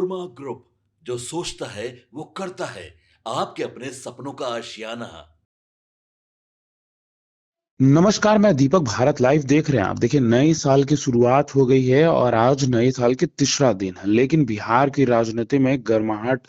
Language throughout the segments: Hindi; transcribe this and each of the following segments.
नोरमा ग्रुप, जो सोचता है वो करता है। आपके अपने सपनों का आशियाना। नमस्कार। मैं दीपक। भारत लाइव देख रहे हैं आप। देखिए, नई साल की शुरुआत हो गई है और आज नए साल की तीसरा दिन है, लेकिन बिहार की राजनीति में गर्माहट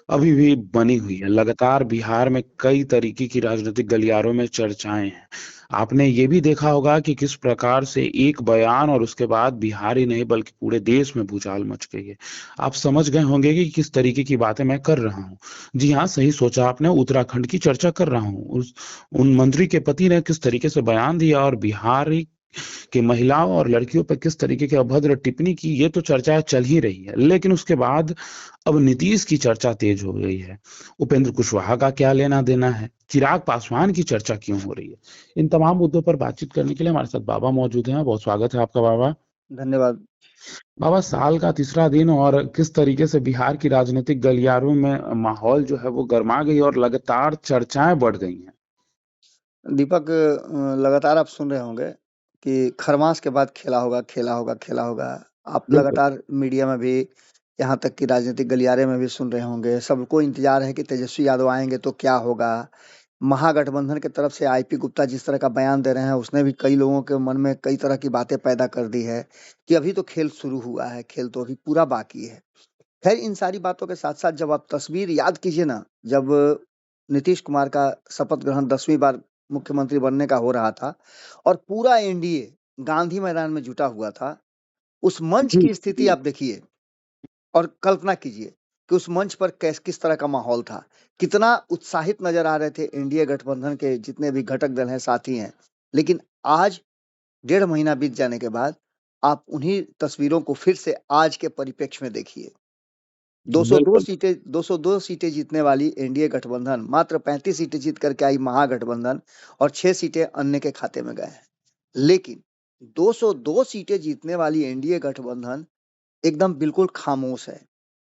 अभी भी बनी हुई है। लगातार बिहार में कई तरीके की राजनीतिक गलियारों में चर्चाएं हैं। आपने ये भी देखा होगा कि किस प्रकार से एक बयान और उसके बाद बिहार ही नहीं बल्कि पूरे देश में भूचाल मच गई है। आप समझ गए होंगे कि किस तरीके की बातें मैं कर रहा हूँ। जी हाँ, सही सोचा आपने। उत्तराखंड की चर्चा कर रहा हूँ। उन मंत्री के पति ने किस तरीके से बयान दिया और बिहारी की महिलाओं और लड़कियों पर किस तरीके की अभद्र टिप्पणी की, ये तो चर्चा चल ही रही है। लेकिन उसके बाद अब नीतीश की चर्चा तेज हो गई है। उपेंद्र कुशवाहा का क्या लेना देना है, चिराग पासवान की चर्चा क्यों हो रही है, इन तमाम मुद्दों पर बातचीत करने के लिए हमारे साथ बाबा मौजूद हैं। बहुत स्वागत है आपका बाबा। धन्यवाद। बाबा, साल का तीसरा दिन और किस तरीके से बिहार की राजनीतिक गलियारों में माहौल जो है वो गर्मा गई और लगातार चर्चाएं बढ़ गई हैं। दीपक, लगातार आप सुन रहे होंगे कि खरमास के बाद खेला होगा, खेला होगा, खेला होगा। आप बिल्कुल। लगातार मीडिया में भी, यहाँ तक कि राजनीतिक गलियारे में भी सुन रहे होंगे। सबको इंतजार है कि तेजस्वी यादव आएंगे तो क्या होगा। महागठबंधन की तरफ से आईपी गुप्ता जिस तरह का बयान दे रहे हैं, उसने भी कई लोगों के मन में कई तरह की बातें पैदा कर दी है कि अभी तो खेल शुरू हुआ है, खेल तो अभी पूरा बाकी है। खैर, इन सारी बातों के साथ साथ जब आप तस्वीर याद कीजिए ना, जब नीतीश कुमार का शपथ ग्रहण 10वीं बार मुख्यमंत्री बनने का हो रहा था और पूरा एनडीए गांधी मैदान में जुटा हुआ था, उस मंच जी। की स्थिति आप देखिए और कल्पना कीजिए कि उस मंच पर किस तरह का माहौल था। कितना उत्साहित नजर आ रहे थे एनडीए गठबंधन के जितने भी घटक दल हैं, साथी हैं। लेकिन आज 1.5 महीना बीत जाने के बाद आप उन्हीं तस्वीरों को फिर से आज के परिप्रेक्ष्य में देखिए। 202 बिल्कुल। सीटें 202 सीटें जीतने वाली एनडीए गठबंधन मात्र 35 सीटें जीत करके आई महागठबंधन, और 6 सीटें अन्य के खाते में गए हैं। लेकिन 202 सीटें जीतने वाली एनडीए गठबंधन एकदम बिल्कुल खामोश है।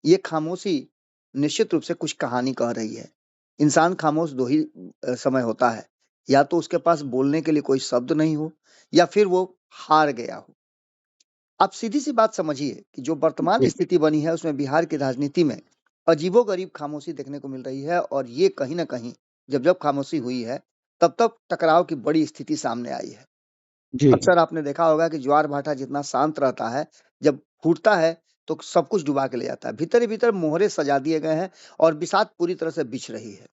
ये खामोशी निश्चित रूप से कुछ कहानी कह रही है। इंसान खामोश दो ही समय होता है, या तो उसके पास बोलने के लिए कोई शब्द नहीं हो, या फिर वो हार गया हो। आप सीधी सी बात समझिए कि जो वर्तमान जी। स्थिति बनी है उसमें बिहार की राजनीति में अजीबोगरीब खामोशी देखने को मिल रही है, और ये कहीं ना कहीं जब जब खामोशी हुई है तब तब टकराव की बड़ी स्थिति सामने आई है। जी। अक्सर आपने देखा होगा कि ज्वार भाटा जितना शांत रहता है, जब फूटता है तो सब कुछ डुबा के ले जाता है। भीतर ही भीतर मोहरे सजा दिए गए हैं और बिसात पूरी तरह से बिछ रही है।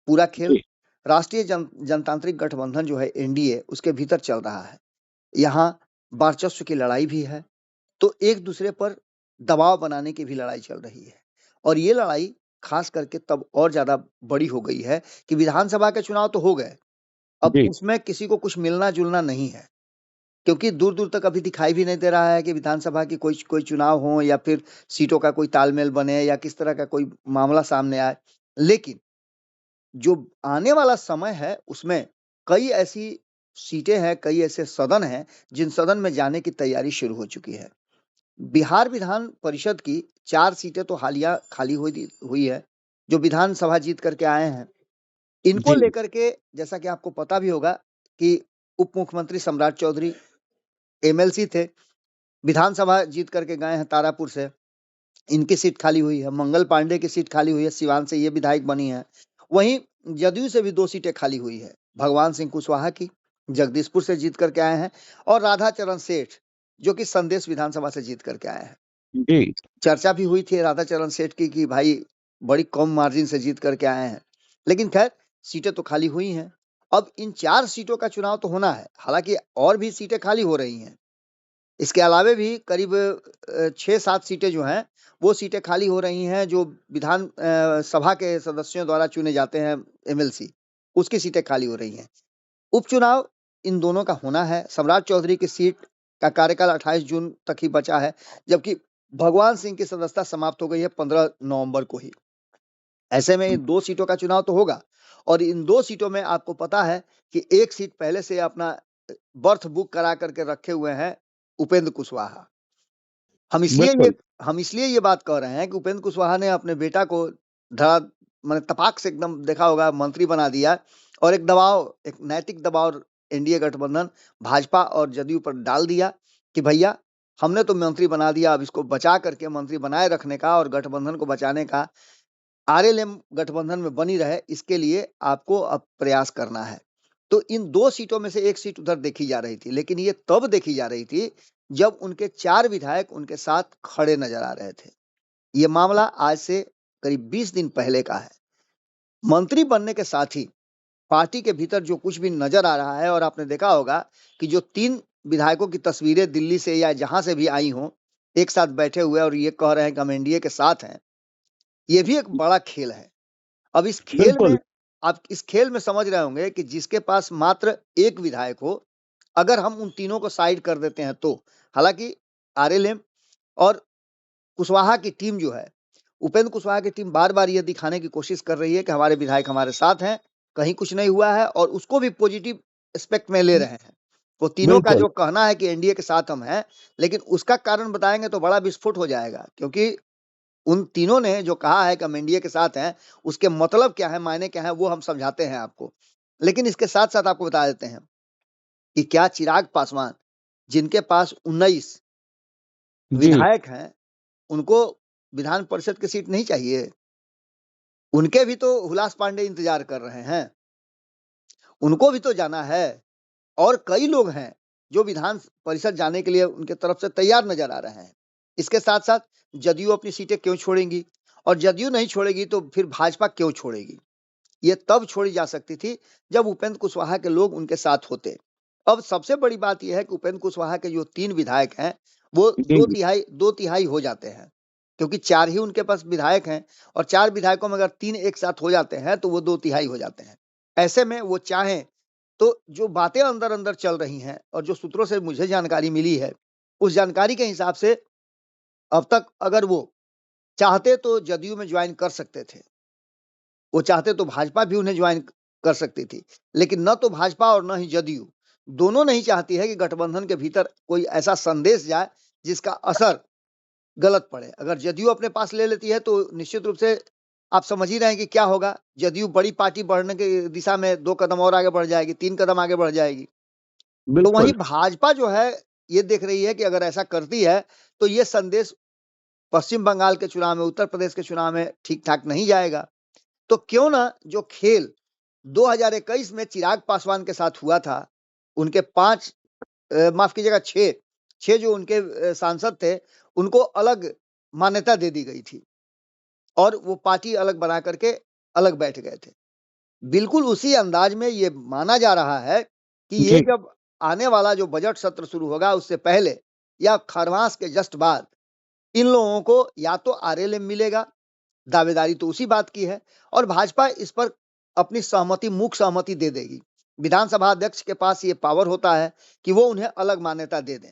पूरा खेल जी। राष्ट्रीय जनतांत्रिक गठबंधन जो है एनडीए, उसके भीतर चल रहा है। यहाँ वर्चस्व की लड़ाई भी है, तो एक दूसरे पर दबाव बनाने की भी लड़ाई चल रही है। और ये लड़ाई खास करके तब और ज्यादा बड़ी हो गई है कि विधानसभा के चुनाव तो हो गए, अब जी। उसमें किसी को कुछ मिलना जुलना नहीं है, क्योंकि दूर दूर तक अभी दिखाई भी नहीं दे रहा है कि विधानसभा की कोई कोई चुनाव हो या फिर सीटों का कोई तालमेल बने या किस तरह का कोई मामला सामने आए। लेकिन जो आने वाला समय है उसमें कई ऐसी सीटें हैं, कई ऐसे सदन हैं जिन सदन में जाने की तैयारी शुरू हो चुकी है। बिहार विधान परिषद की 4 सीटें तो हालिया खाली हुई है, जो विधानसभा जीत करके आए हैं। इनको जी। लेकर के जैसा कि आपको पता भी होगा कि उप मुख्यमंत्री सम्राट चौधरी एमएलसी थे, विधानसभा जीत करके गए हैं तारापुर से, इनकी सीट खाली हुई है। मंगल पांडे की सीट खाली हुई है, सिवान से ये विधायक बनी है। वहीं जदयू से भी 2 सीटें खाली हुई है, भगवान सिंह कुशवाहा की जगदीशपुर से जीत करके आए हैं, और राधा चरण सेठ जो कि संदेश विधानसभा से जीत करके आए हैं। जी। चर्चा भी हुई थी राधा चरण सेठ की कि भाई बड़ी कम मार्जिन से जीत करके आए हैं। लेकिन खैर, सीटें तो खाली हुई हैं। अब इन 4 सीटों का चुनाव तो होना है, हालांकि और भी सीटें खाली हो रही हैं। इसके अलावे भी करीब 6-7 सीटें जो हैं, वो सीटें खाली हो रही हैं जो विधान सभा के सदस्यों द्वारा चुने जाते हैं, एमएलसी, उसकी सीटें खाली हो रही हैं। उपचुनाव इन दोनों का होना है। सम्राट चौधरी की सीट का कार्यकाल 28 जून तक ही बचा है, जबकि भगवान सिंह की सदस्यता समाप्त हो गई है 15 नवंबर को ही। ऐसे में इन 2 सीटों का चुनाव तो होगा, और इन 2 सीटों में आपको पता है कि एक सीट पहले से अपना बर्थ बुक करा करके रखे हुए हैं उपेंद्र कुशवाहा। हम इसलिए ये बिल्कुल। हम इसलिए ये बात कह रहे हैं कि उपेंद्र कुशवाहा ने अपने बेटा को धड़ा माने तपाक से एकदम देखा होगा मंत्री बना दिया, और एक दबाव, एक नैतिक दबाव एनडीए गठबंधन भाजपा और जदयू पर डाल दिया कि भैया हमने तो मंत्री बना दिया, अब इसको बचा करके मंत्री बनाए रखने का और गठबंधन को बचाने का, आरएलएम गठबंधन में बनी रहे, इसके लिए आपको अब प्रयास करना है। तो इन 2 सीटों में से 1 सीट उधर देखी जा रही थी, लेकिन ये तब देखी जा रही थी जब उनके 4 विधायक उनके साथ खड़े नजर आ रहे थे। ये मामला आज से करीब 20 दिन पहले का है। मंत्री बनने के साथ ही पार्टी के भीतर जो कुछ भी नजर आ रहा है, और आपने देखा होगा कि जो 3 विधायकों की तस्वीरें दिल्ली से या जहां से भी आई हों, एक साथ बैठे हुए और ये कह रहे हैं कि हम एनडीए के साथ हैं, ये भी एक बड़ा खेल है। अब इस खेल बिल्कुल। में, आप इस खेल में समझ रहे होंगे कि जिसके पास मात्र 1 विधायक हो, अगर हम उन तीनों को साइड कर देते हैं तो, हालांकि आरएलएम और कुशवाहा की टीम जो है, उपेंद्र कुशवाहा की टीम बार बार ये दिखाने की कोशिश कर रही है कि हमारे विधायक हमारे साथ हैं, कहीं कुछ नहीं हुआ है, और उसको भी पॉजिटिव एस्पेक्ट में ले रहे हैं। वो तीनों का बिल्कुल। जो कहना है कि एनडीए के साथ हम हैं, लेकिन उसका कारण बताएंगे तो बड़ा विस्फोट हो जाएगा, क्योंकि उन तीनों ने जो कहा है कि हम एनडीए के साथ हैं, उसके मतलब क्या है, मायने क्या है, वो हम समझाते हैं आपको। लेकिन इसके साथ साथ आपको बता देते हैं कि क्या चिराग पासवान, जिनके पास 19 जी। विधायक हैं, उनको विधान परिषद की सीट नहीं चाहिए? उनके भी तो हुलास पांडे इंतजार कर रहे हैं, उनको भी तो जाना है, और कई लोग हैं जो विधान परिषद जाने के लिए उनके तरफ से तैयार नजर आ रहे हैं। इसके साथ साथ जदयू अपनी सीटें क्यों छोड़ेंगी, और जदयू नहीं छोड़ेगी तो फिर भाजपा क्यों छोड़ेगी? ये तब छोड़ी जा सकती थी जब उपेंद्र कुशवाहा के लोग उनके साथ होते। अब सबसे बड़ी बात यह है कि उपेंद्र कुशवाहा के जो 3 विधायक हैं, वो जी, जी। 2 तिहाई हो जाते हैं, क्योंकि 4 ही उनके पास विधायक हैं, और 4 विधायकों में अगर 3 एक साथ हो जाते हैं तो वो 2 तिहाई हो जाते हैं। ऐसे में वो चाहें तो, जो बातें अंदर अंदर चल रही हैं और जो सूत्रों से मुझे जानकारी मिली है, उस जानकारी के हिसाब से अब तक अगर वो चाहते तो जदयू में ज्वाइन कर सकते थे, वो चाहते तो भाजपा भी उन्हें ज्वाइन कर सकती थी, लेकिन न तो भाजपा और न ही जदयू, दोनों नहीं चाहती है कि गठबंधन के भीतर कोई ऐसा संदेश जाए जिसका असर गलत पड़े। अगर जदयू अपने पास ले लेती है तो निश्चित रूप से आप समझ ही रहे हैं कि क्या होगा। जदयू बड़ी पार्टी बढ़ने की दिशा में 2 कदम और आगे बढ़ जाएगी, 3 कदम आगे बढ़ जाएगी। तो वहीं बिल्कुल। भाजपा जो है, ये देख रही है कि अगर ऐसा करती है तो ये संदेश पश्चिम बंगाल के चुनाव में, उत्तर प्रदेश के चुनाव में ठीक ठाक नहीं जाएगा। तो क्यों ना जो खेल 2021 में चिराग पासवान के साथ हुआ था, उनके 5 माफ कीजिएगा 6 जो उनके सांसद थे, उनको अलग मान्यता दे दी गई थी और वो पार्टी अलग बना करके अलग बैठ गए थे। बिल्कुल उसी अंदाज में ये माना जा रहा है कि ये जी। जब आने वाला जो बजट सत्र शुरू होगा, उससे पहले या खरमास के जस्ट बाद इन लोगों को या तो आरएलएम मिलेगा, दावेदारी तो उसी बात की है, और भाजपा इस पर अपनी सहमति, मूक सहमति दे देगी। विधानसभा अध्यक्ष के पास ये पावर होता है कि वो उन्हें अलग मान्यता दे दें।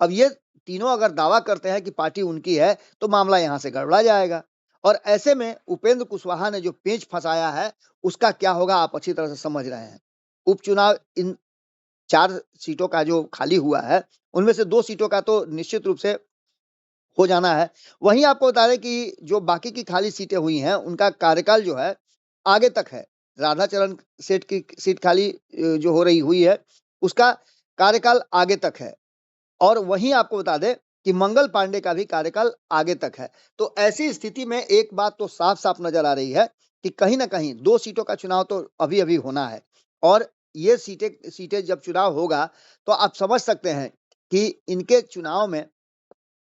अब ये तीनों अगर दावा करते हैं कि पार्टी उनकी है, तो मामला यहां से गड़बड़ा जाएगा, और ऐसे में उपेंद्र कुशवाहा ने जो पेंच फंसाया है, उसका क्या होगा आप अच्छी तरह से समझ रहे हैं। उपचुनाव इन 4 सीटों का जो खाली हुआ है, उनमें से 2 सीटों का तो निश्चित रूप से हो जाना है। वहीं आपको बता दें कि जो बाकी की खाली सीटें हुई हैं, उनका कार्यकाल जो है आगे तक है। राधाचरण सेठ की सीट खाली जो हो रही हुई है, उसका कार्यकाल आगे तक है, और वहीं आपको बता दें कि मंगल पांडे का भी कार्यकाल आगे तक है। तो ऐसी स्थिति में एक बात तो साफ साफ नजर आ रही है कि कहीं ना कहीं 2 सीटों का चुनाव तो अभी अभी होना है, और ये सीटें सीटें जब चुनाव होगा तो आप समझ सकते हैं कि इनके चुनाव में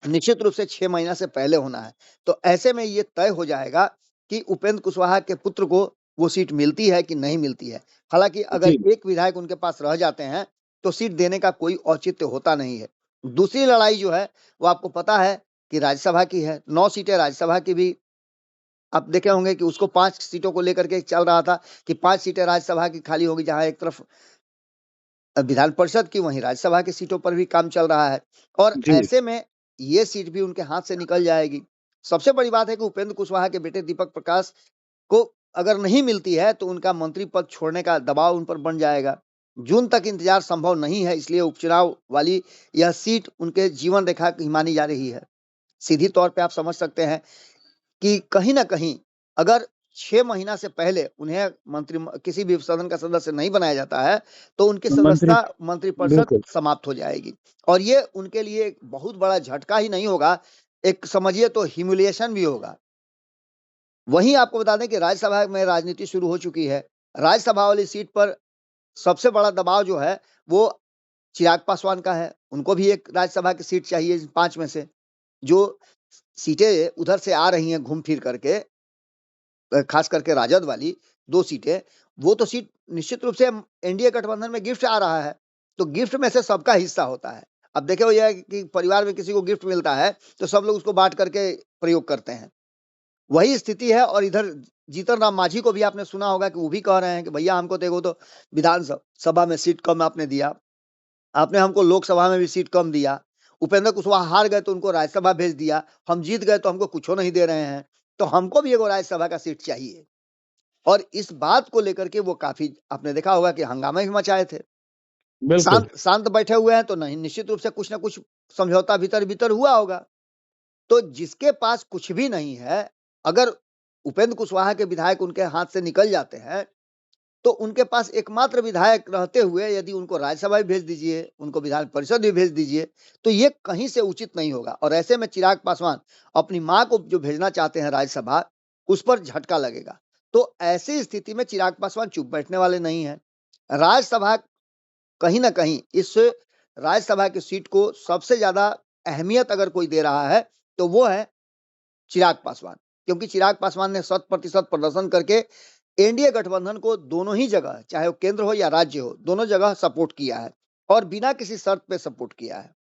निश्चित रूप से 6 महीना से पहले होना है। तो ऐसे में ये तय हो जाएगा कि उपेंद्र कुशवाहा के पुत्र को वो सीट मिलती है कि नहीं मिलती है। हालांकि अगर जी। एक विधायक उनके पास रह जाते हैं तो सीट देने का कोई औचित्य होता नहीं है। दूसरी लड़ाई जो है वो आपको पता है कि राज्यसभा की है। 9 सीटें राज्यसभा की भी आप देखे होंगे कि उसको 5 सीटों को लेकर के चल रहा था कि 5 सीटें राज्यसभा की खाली होगी, जहां एक तरफ विधान परिषद की, वहीं राज्यसभा की सीटों पर भी काम चल रहा है, और जी। ऐसे में ये सीट भी उनके हाथ से निकल जाएगी। सबसे बड़ी बात है कि उपेंद्र कुशवाहा के बेटे दीपक प्रकाश को अगर नहीं मिलती है तो उनका मंत्री पद छोड़ने का दबाव उन पर बन जाएगा। जून तक इंतजार संभव नहीं है, इसलिए उपचुनाव वाली यह सीट उनके जीवन रेखा की मानी जा रही है। सीधी तौर पे आप समझ सकते हैं कि कहीं ना कहीं अगर 6 महीना से पहले उन्हें किसी भी सदन का सदस्य नहीं बनाया जाता है, तो उनकी मंत्री सदस्यता मंत्रिपरिषद बिल्कुल समाप्त हो जाएगी। और ये उनके लिए एक बहुत बड़ा झटका ही नहीं होगा, एक समझिए तो ह्यूमिलिएशन भी होगा। वहीं आपको बता दें कि राज्यसभा में राजनीति शुरू हो चुकी है। राज्यसभा वाली सीट पर सबसे बड़ा दबाव जो है, वो चिराग पासवान का है। उनको भी एक राज्यसभा की सीट चाहिए 5 में से। जो सीटें उधर से आ रही हैं घूम फिर करके, खास करके राजद वाली 2 सीटें, वो तो सीट निश्चित रूप से एनडीए गठबंधन में गिफ्ट आ रहा है, तो गिफ्ट में से सबका हिस्सा होता है। अब देखे हो यह कि परिवार में किसी को गिफ्ट मिलता है, तो सब लोग उसको बाँट करके प्रयोग करते हैं। वही स्थिति है। और इधर जीतन राम मांझी को भी आपने सुना होगा कि वो भी कह रहे हैं कि भैया हमको देखो तो सभा में सीट कम आपने दिया, आपने हमको लोकसभा में भी सीट कम दिया, उपेंद्र कुशवाहा हार गए तो उनको राज्यसभा भेज दिया, हम जीत गए तो हमको कुछ नहीं दे रहे हैं, तो हमको भी एगो राज्यसभा का सीट चाहिए। और इस बात को लेकर के वो काफी आपने देखा होगा कि हंगामा भी मचाए थे। बिल्कुल शांत शांत बैठे हुए हैं तो नहीं, निश्चित रूप से कुछ ना कुछ समझौता भीतर भीतर हुआ होगा। तो जिसके पास कुछ भी नहीं है, अगर उपेंद्र कुशवाहा के विधायक उनके हाथ से निकल जाते हैं, तो उनके पास एकमात्र विधायक रहते हुए यदि उनको राज्यसभा भी भेज दीजिए, उनको विधान परिषद भी भेज दीजिए, तो ये कहीं से उचित नहीं होगा। और ऐसे में चिराग पासवान अपनी मां को जो भेजना चाहते हैं राज्यसभा, उस पर झटका लगेगा। तो ऐसी स्थिति में चिराग पासवान चुप बैठने वाले नहीं है। राज्यसभा कहीं ना कहीं इस राज्यसभा की सीट को सबसे ज्यादा अहमियत अगर कोई दे रहा है, तो वो है चिराग पासवान। क्योंकि चिराग पासवान ने 100% प्रदर्शन करके एनडीए गठबंधन को दोनों ही जगह, चाहे वो केंद्र हो या राज्य हो, दोनों जगह सपोर्ट किया है और बिना किसी शर्त पे सपोर्ट किया है।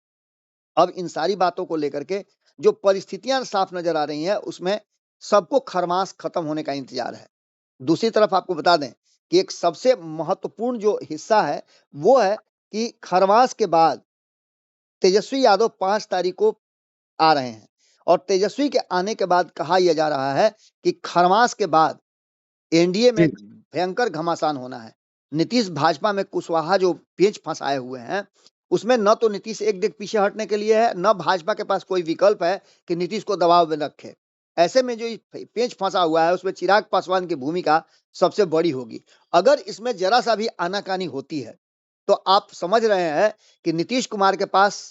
अब इन सारी बातों को लेकर के जो परिस्थितियां साफ नजर आ रही हैं, उसमें सबको खरमास खत्म होने का इंतजार है। दूसरी तरफ आपको बता दें कि एक सबसे महत्वपूर्ण जो हिस्सा है, वो है कि खरमास के बाद तेजस्वी यादव 5 तारीख को आ रहे हैं। और तेजस्वी के आने के बाद कहा यह जा रहा है कि खरमास के बाद एनडीए में जी भयंकर घमासान होना है। नीतीश भाजपा में कुशवाहा जो पेच फंसाए हुए हैं, उसमें न तो नीतीश एक डेग पीछे हटने के लिए है, न भाजपा के पास कोई विकल्प है कि नीतीश को दबाव में रखे। ऐसे में जो पेच फंसा हुआ है, उसमें चिराग पासवान की भूमिका सबसे बड़ी होगी। अगर इसमें जरा सा भी आनाकानी होती है, तो आप समझ रहे हैं कि नीतीश कुमार के पास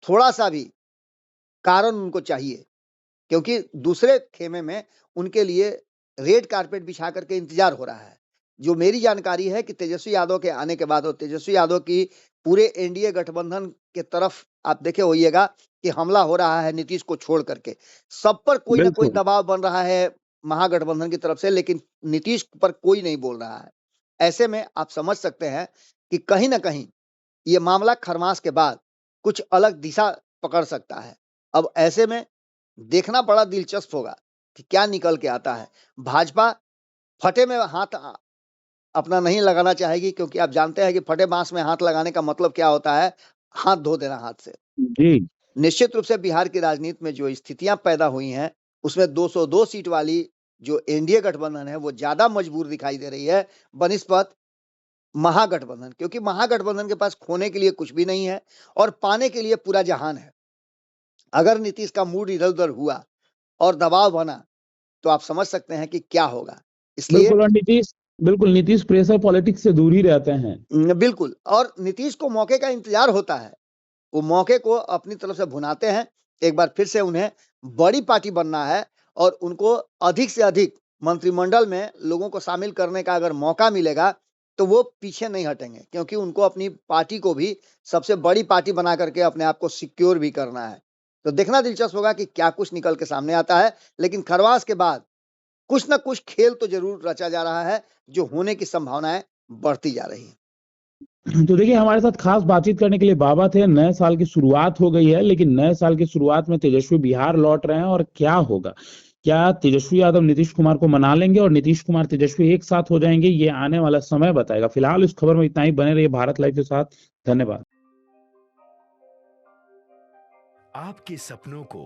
थोड़ा सा भी कारण उनको चाहिए, क्योंकि दूसरे खेमे में उनके लिए रेड कारपेट बिछा करके इंतजार हो रहा है। जो मेरी जानकारी है कि तेजस्वी यादव के आने के बाद और तेजस्वी यादव की पूरे एनडीए गठबंधन के तरफ आप देखे होइएगा कि हमला हो रहा है नीतीश को छोड़ करके। सब पर कोई ना कोई बिल्कुल दबाव बन रहा है महागठबंधन की तरफ से, लेकिन नीतीश पर कोई नहीं बोल रहा है। ऐसे में आप समझ सकते हैं कि कहीं ना कहीं ये मामला खरमास के बाद कुछ अलग दिशा पकड़ सकता है। अब ऐसे में देखना बड़ा दिलचस्प होगा कि क्या निकल के आता है। भाजपा फटे में हाथ अपना नहीं लगाना चाहेगी, क्योंकि आप जानते हैं कि फटे बांस में हाथ लगाने का मतलब क्या होता है, हाथ धो देना हाथ से। जी निश्चित रूप से बिहार की राजनीति में जो स्थितियां पैदा हुई हैं, उसमें 202 सीट वाली जो एनडीए गठबंधन है, वो ज्यादा मजबूर दिखाई दे रही है बनिस्पत महागठबंधन, क्योंकि महागठबंधन के पास खोने के लिए कुछ भी नहीं है और पाने के लिए पूरा जहान है। अगर नीतीश का मूड इधर उधर हुआ और दबाव बना, तो आप समझ सकते हैं कि क्या होगा। इसलिए बिल्कुल। और बिल्कुल नीतीश प्रेशर पॉलिटिक्स से दूर ही रहते हैं। बिल्कुल। और नीतीश को मौके का इंतजार होता है, वो मौके को अपनी तरफ से भुनाते हैं। एक बार फिर से उन्हें बड़ी पार्टी बनना है और उनको अधिक से अधिक मंत्रिमंडल में लोगों को शामिल करने का अगर मौका मिलेगा, तो वो पीछे नहीं हटेंगे, क्योंकि उनको अपनी पार्टी को भी सबसे बड़ी पार्टी बना करके अपने आप को सिक्योर भी करना है। तो देखना दिलचस्प होगा कि क्या कुछ निकल के सामने आता है। लेकिन खरवास के बाद कुछ ना कुछ खेल तो जरूर रचा जा रहा है, जो होने की संभावनाएं बढ़ती जा रही है। तो देखिए हमारे साथ खास बातचीत करने के लिए बाबा थे। नए साल की शुरुआत हो गई है, लेकिन नए साल की शुरुआत में तेजस्वी बिहार लौट रहे हैं और क्या होगा? क्या तेजस्वी यादव नीतीश कुमार को मना लेंगे और नीतीश कुमार तेजस्वी एक साथ हो जाएंगे? ये आने वाला समय बताएगा। फिलहाल इस खबर में इतना ही। बने रहिए भारत लाइव के साथ। धन्यवाद। आपके सपनों को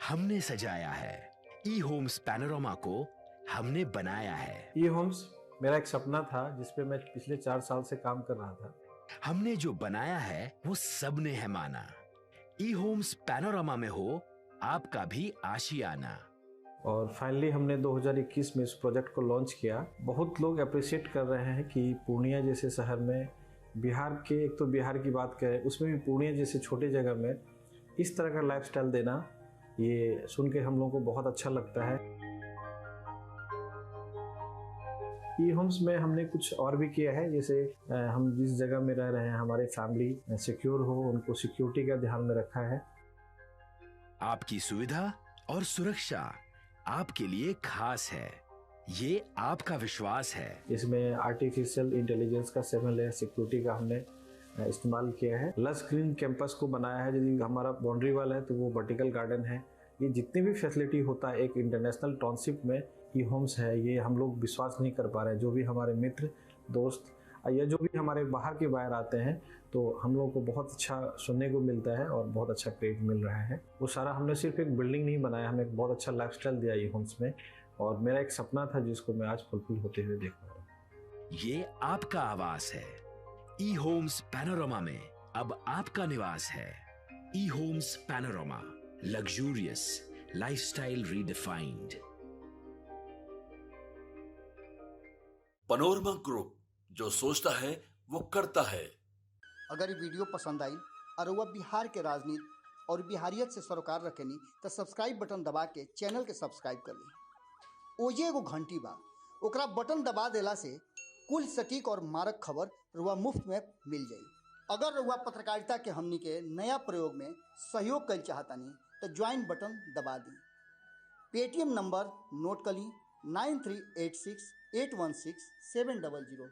हमने सजाया है, ई होम्स पैनोरामा को हमने बनाया है। ई होम्स मेरा एक सपना था जिस पे मैं पिछले 4 साल से काम कर रहा था। हमने जो बनाया है वो सबने है माना। ई होम्स पैनोरामा में हो आपका भी आशियाना। और फाइनली हमने 2021 में इस प्रोजेक्ट को लॉन्च किया। बहुत लोग अप्रिशिएट कर रहे हैं कि पूर्णिया जैसे शहर में, बिहार के, एक तो बिहार की बात करें उसमें भी पूर्णिया जैसे छोटे जगह में इस तरह का लाइफस्टाइल देना, ये सुन के हम लोगों को बहुत अच्छा लगता है। ई होम्स में हमने कुछ और भी किया है, जैसे हम जिस जगह में रह रहे हैं हमारे फैमिली सिक्योर हो, उनको सिक्योरिटी का ध्यान में रखा है। आपकी सुविधा और सुरक्षा आपके लिए खास है, ये आपका विश्वास है। इसमें आर्टिफिशियल इंटेलिजेंस का 7 लेयर सिक्योरिटी का हमने इस्तेमाल किया है। लस ग्रीन कैंपस को बनाया है। यदि हमारा बाउंड्री वाल है तो वो वर्टिकल गार्डन है। ये जितनी भी फैसिलिटी होता है एक इंटरनेशनल टाउनशिप में, ई होम्स है, ये हम लोग विश्वास नहीं कर पा रहे हैं। जो भी हमारे मित्र दोस्त या जो भी हमारे बाहर के बाहर आते हैं तो हम लोगों को बहुत अच्छा सुनने को मिलता है और बहुत अच्छा क्रेडिट मिल रहा है। वो सारा हमने सिर्फ एक बिल्डिंग नहीं बनाया, हमें एक बहुत अच्छा लाइफस्टाइल दिया ई होम्स में, और मेरा एक सपना था जिसको मैं आज फुलफिल होते हुए देख रहा हूँ। ये आपका आवास है। ई होम्स पैनोरामा में अब आपका निवास है। E homes Panorama, luxurious lifestyle redefined. Panorama group, जो सोचता है वो करता है। अगर ये वीडियो पसंद आई और वह बिहार के राजनीति और बिहारियत से सरोकार रखेनी तो सब्सक्राइब बटन दबा के चैनल के सब्सक्राइब कर ली। ओजे एगो घंटी बा, ओकरा बटन दबा देला से कुल सटीक और मारक खबर रुआ मुफ्त में मिल जाई। अगर रुआ पत्रकारिता के हमनी के नया प्रयोग में सहयोग कर चाहतानी तो ज्वाइन बटन दबा दी। पेटीएम नंबर नोट कर ली 9386816700।